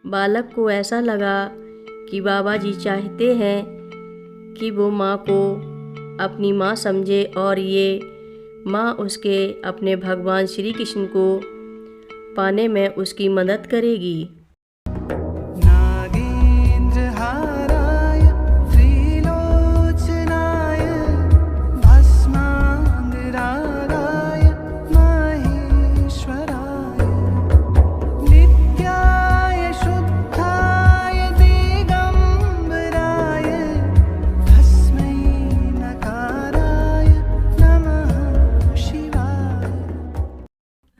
बालक को ऐसा लगा कि बाबा जी चाहते हैं कि वो माँ को अपनी माँ समझे और ये माँ उसके अपने भगवान श्री कृष्ण को पाने में उसकी मदद करेगी।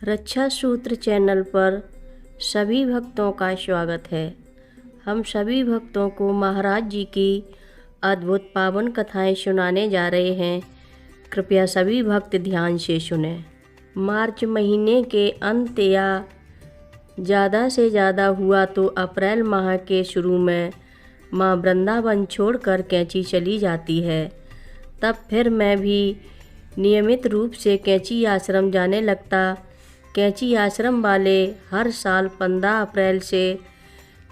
रक्षा सूत्र चैनल पर सभी भक्तों का स्वागत है। हम सभी भक्तों को महाराज जी की अद्भुत पावन कथाएं सुनाने जा रहे हैं। कृपया सभी भक्त ध्यान से सुनें। मार्च महीने के अंत या ज़्यादा से ज़्यादा हुआ तो अप्रैल माह के शुरू में माँ वृंदावन छोड़कर कैंची चली जाती है। तब फिर मैं भी नियमित रूप से कैंची आश्रम जाने लगता। कैंची आश्रम वाले हर साल 15 अप्रैल से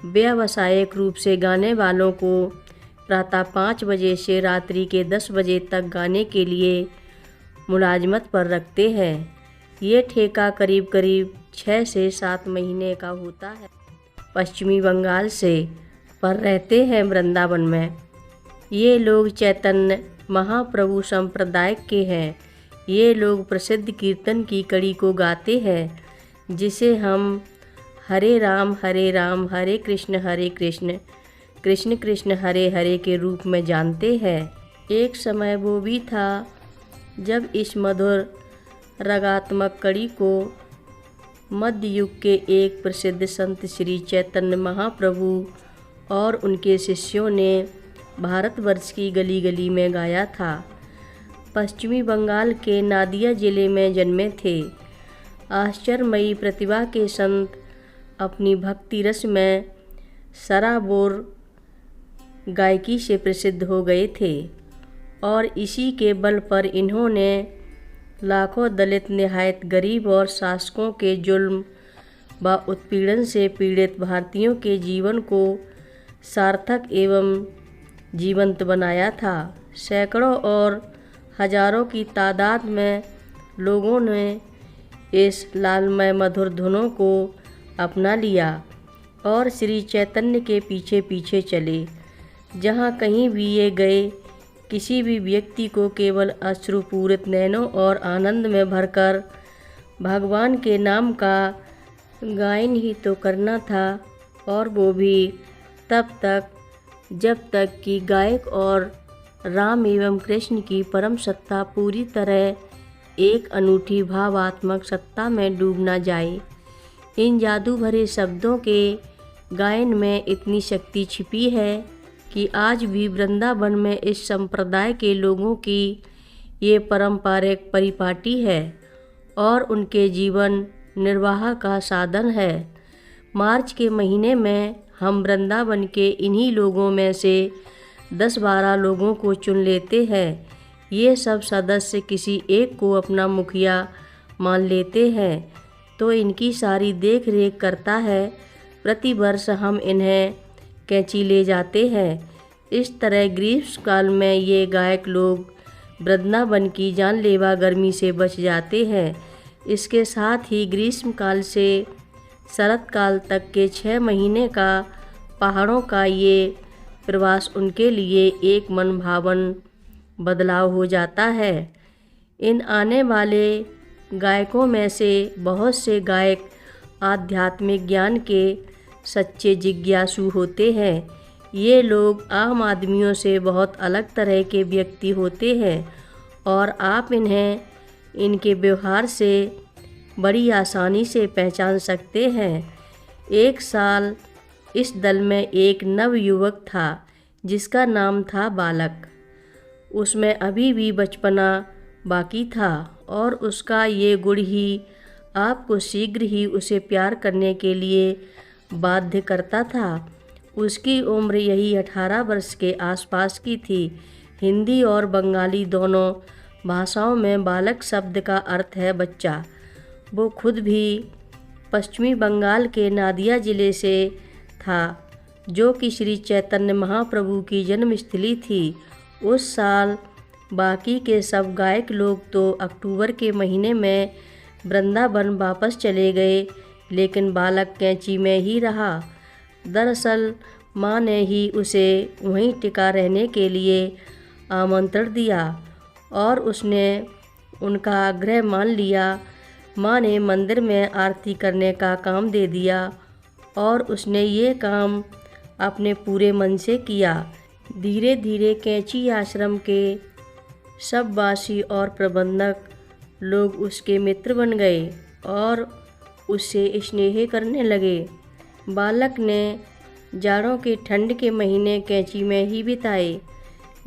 व्यावसायिक रूप से गाने वालों को प्रातः 5 बजे से रात्रि के 10 बजे तक गाने के लिए मुलाजमत पर रखते हैं। ये ठेका करीब करीब 6 से 7 महीने का होता है। पश्चिमी बंगाल से पर रहते हैं वृंदावन में। ये लोग चैतन्य महाप्रभु संप्रदाय के हैं। ये लोग प्रसिद्ध कीर्तन की कड़ी को गाते हैं, जिसे हम हरे राम हरे कृष्ण कृष्ण कृष्ण हरे हरे के रूप में जानते हैं। एक समय वो भी था जब इस मधुर रागात्मक कड़ी को मध्य युग के एक प्रसिद्ध संत श्री चैतन्य महाप्रभु और उनके शिष्यों ने भारतवर्ष की गली गली में गाया था। पश्चिमी बंगाल के नादिया जिले में जन्मे थे। आश्चर्यमयी प्रतिभा के संत अपनी भक्ति रस में सराबोर गायकी से प्रसिद्ध हो गए थे और इसी के बल पर इन्होंने लाखों दलित, निहायत गरीब और शासकों के जुल्म व उत्पीड़न से पीड़ित भारतीयों के जीवन को सार्थक एवं जीवंत बनाया था। सैकड़ों और हजारों की तादाद में लोगों ने इस लालमय मधुर धुनों को अपना लिया और श्री चैतन्य के पीछे पीछे चले। जहाँ कहीं भी ये गए, किसी भी व्यक्ति को केवल अश्रुपूरित नैनों और आनंद में भरकर भगवान के नाम का गायन ही तो करना था, और वो भी तब तक जब तक कि गायक और राम एवं कृष्ण की परम सत्ता पूरी तरह एक अनूठी भावात्मक सत्ता में डूब न जाए। इन जादू भरे शब्दों के गायन में इतनी शक्ति छिपी है कि आज भी वृंदावन में इस संप्रदाय के लोगों की ये पारंपरिक परिपाटी है और उनके जीवन निर्वाह का साधन है। मार्च के महीने में हम वृंदावन के इन्हीं लोगों में से 10-12 लोगों को चुन लेते हैं। ये सब सदस्य किसी एक को अपना मुखिया मान लेते हैं, तो इनकी सारी देख रेख करता है। प्रति वर्ष हम इन्हें कैंची ले जाते हैं। इस तरह ग्रीष्म काल में ये गायक लोग वृंदावन की जानलेवा गर्मी से बच जाते हैं। इसके साथ ही ग्रीष्म काल से शरत काल तक के 6 महीने का पहाड़ों का ये प्रवास उनके लिए एक मनभावन बदलाव हो जाता है। इन आने वाले गायकों में से बहुत से गायक आध्यात्मिक ज्ञान के सच्चे जिज्ञासु होते हैं। ये लोग आम आदमियों से बहुत अलग तरह के व्यक्ति होते हैं और आप इन्हें इनके व्यवहार से बड़ी आसानी से पहचान सकते हैं। एक साल इस दल में एक नवयुवक था जिसका नाम था बालक। उसमें अभी भी बचपना बाकी था और उसका ये गुण ही आपको शीघ्र ही उसे प्यार करने के लिए बाध्य करता था। उसकी उम्र यही 18 वर्ष के आसपास की थी। हिंदी और बंगाली दोनों भाषाओं में बालक शब्द का अर्थ है बच्चा। वो खुद भी पश्चिमी बंगाल के नादिया ज़िले से था, जो कि श्री चैतन्य महाप्रभु की जन्मस्थली थी। उस साल बाकी के सब गायक लोग तो अक्टूबर के महीने में वृंदावन वापस चले गए, लेकिन बालक कैंची में ही रहा। दरअसल माँ ने ही उसे वहीं टिका रहने के लिए आमंत्रण दिया और उसने उनका आग्रह मान लिया। माँ ने मंदिर में आरती करने का काम दे दिया और उसने ये काम अपने पूरे मन से किया। धीरे धीरे कैंची आश्रम के सब वासी और प्रबंधक लोग उसके मित्र बन गए और उससे स्नेह करने लगे। बालक ने जाड़ों के ठंड के महीने कैंची में ही बिताए।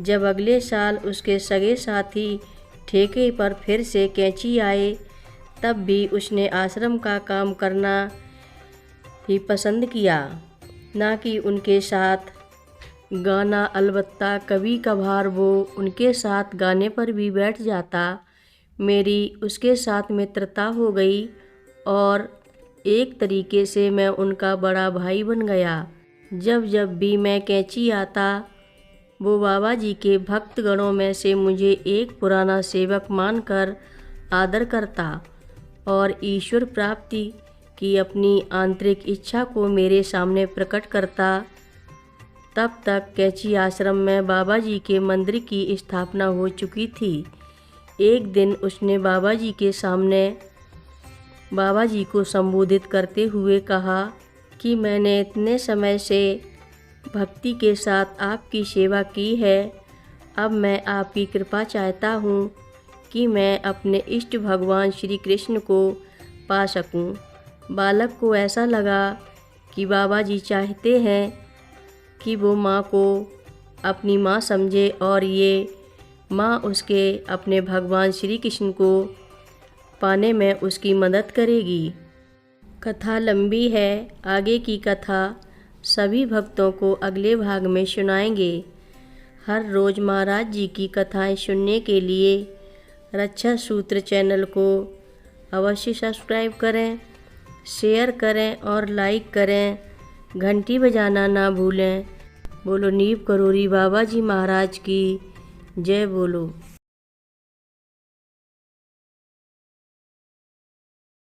जब अगले साल उसके सगे साथी ठेके पर फिर से कैंची आए, तब भी उसने आश्रम का काम करना ही पसंद किया, ना कि उनके साथ गाना। अलबत्ता कभी कभार वो उनके साथ गाने पर भी बैठ जाता। मेरी उसके साथ मित्रता हो गई और एक तरीके से मैं उनका बड़ा भाई बन गया। जब जब भी मैं कैंची आता, वो बाबा जी के भक्त गणों में से मुझे एक पुराना सेवक मानकर आदर करता और ईश्वर प्राप्ति की अपनी आंतरिक इच्छा को मेरे सामने प्रकट करता। तब तक कैंची आश्रम में बाबा जी के मंदिर की स्थापना हो चुकी थी। एक दिन उसने बाबा जी के सामने बाबा जी को संबोधित करते हुए कहा कि मैंने इतने समय से भक्ति के साथ आपकी सेवा की है। अब मैं आपकी कृपा चाहता हूँ कि मैं अपने इष्ट भगवान श्री कृष्ण को पा सकूँ। बालक को ऐसा लगा कि बाबा जी चाहते हैं कि वो माँ को अपनी माँ समझे और ये माँ उसके अपने भगवान श्री कृष्ण को पाने में उसकी मदद करेगी। कथा लंबी है, आगे की कथा सभी भक्तों को अगले भाग में सुनाएंगे। हर रोज़ महाराज जी की कथाएं सुनने के लिए रक्षा सूत्र चैनल को अवश्य सब्सक्राइब करें, शेयर करें और लाइक करें। घंटी बजाना ना भूलें। बोलो नीव करोरी बाबा जी महाराज की जय बोलो।